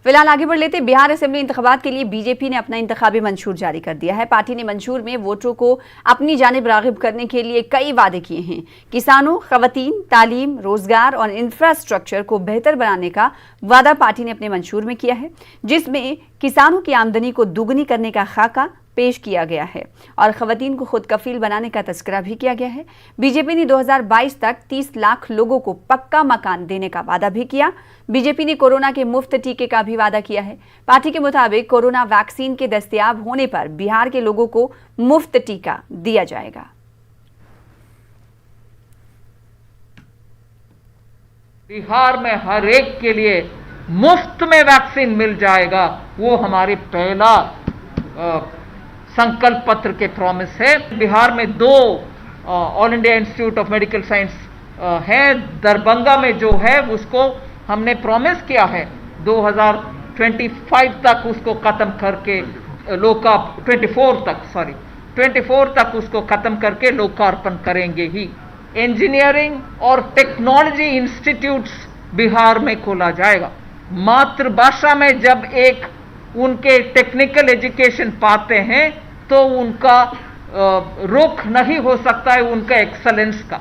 फिलहाल आगे बढ़ लेते। बिहार असेंबली इंतखाबात के लिए बीजेपी ने अपना इंतखाबी मंशूर जारी कर दिया है। पार्टी ने मंशूर में वोटरों को अपनी जानिब राग़िब करने के लिए कई वादे किए हैं। किसानों, खवातीन, तालीम, रोजगार और इंफ्रास्ट्रक्चर को बेहतर बनाने का वादा पार्टी ने अपने मंशूर में किया है, जिसमें किसानों की आमदनी को दुगनी करने का खाका पेश किया गया है और खवातीन को खुद कफील बनाने का तस्करा भी किया गया है। बीजेपी ने 2022 तक 30 लाख लोगों को पक्का मकान देने का वादा भी किया। बीजेपी ने कोरोना के मुफ्त टीके का भी वादा किया है। पार्टी के मुताबिक कोरोना वैक्सीन के दस्तयाब होने पर बिहार के लोगों को मुफ्त टीका दिया जाएगा। बिहार में हर एक के लिए मुफ्त में वैक्सीन मिल जाएगा, वो हमारी पहला संकल्प पत्र के प्रॉमिस है। बिहार में 2 all India institute of medical science है। दरभंगा में जो है उसको हमने प्रॉमिस किया है 2025 तक उसको खत्म करके 24 तक उसको खत्म करके लोकार्पण करेंगे ही। इंजीनियरिंग और टेक्नोलॉजी इंस्टीट्यूट्स बिहार में खोला जाएगा। मातृभाषा में जब एक उनके टेक्निकल एजुकेशन पाते हैं तो उनका रुख नहीं हो सकता है उनका एक्सलेंस का।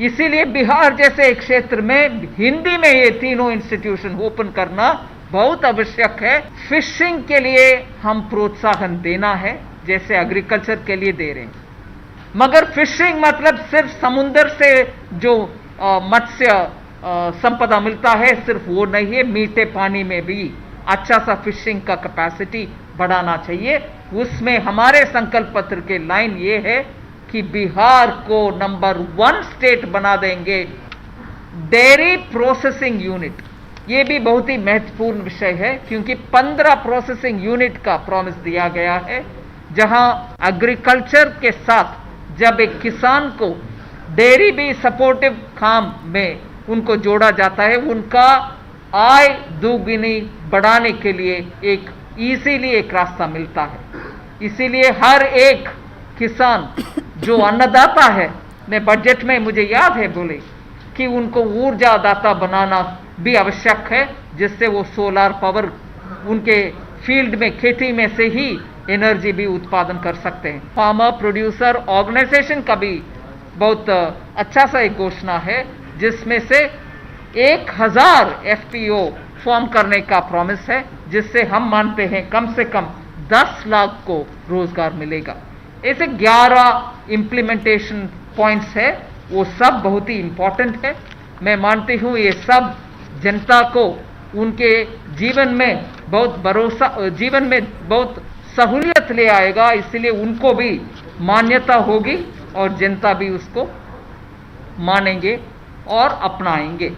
इसीलिए बिहार जैसे एक क्षेत्र में हिंदी में ये तीनों इंस्टीट्यूशन ओपन करना बहुत आवश्यक है। फिशिंग के लिए हम प्रोत्साहन देना है, जैसे एग्रीकल्चर के लिए दे रहे हैं, मगर फिशिंग मतलब सिर्फ समुद्र से जो मत्स्य संपदा मिलता है सिर्फ वो नहीं है, मीठे पानी में भी अच्छा सा फिशिंग का कैपेसिटी बढ़ाना चाहिए। उसमें हमारे संकल्प पत्र के लाइन ये है कि बिहार को नंबर 1 स्टेट बना देंगे डेयरी प्रोसेसिंग यूनिट। ये भी बहुत ही महत्वपूर्ण विषय है क्योंकि 15 प्रोसेसिंग यूनिट का प्रॉमिस दिया गया है, जहां एग्रीकल्चर के साथ जब एक किसान को डेयरी भी सपोर्टिव काम में उनको जोड़ा जाता है, उनका आय दोगुनी बढ़ाने के लिए एक इजीली एक रास्ता मिलता है। इसीलिए हर एक किसान जो अन्नदाता है, मैं बजट में मुझे याद है बोले कि उनको ऊर्जादाता बनाना भी आवश्यक है, जिससे वो सोलार पावर उनके फील्ड में खेती में से ही एनर्जी भी उत्पादन कर सकते हैं। फार्मर प्रोड्यूसर ऑर्गेनाइजेशन का भी बहुत अच्छा सा एक घोषणा है, जिसमें से 1000 FPO फॉर्म करने का प्रॉमिस है, जिससे हम मानते हैं कम से कम 10 लाख को रोजगार मिलेगा। ऐसे 11 इम्प्लीमेंटेशन पॉइंट्स है, वो सब बहुत ही इंपॉर्टेंट है। मैं मानती हूँ ये सब जनता को उनके जीवन में बहुत भरोसा, जीवन में बहुत सहूलियत ले आएगा, इसलिए उनको भी मान्यता होगी और जनता भी उसको मानेंगे और अपनाएंगे।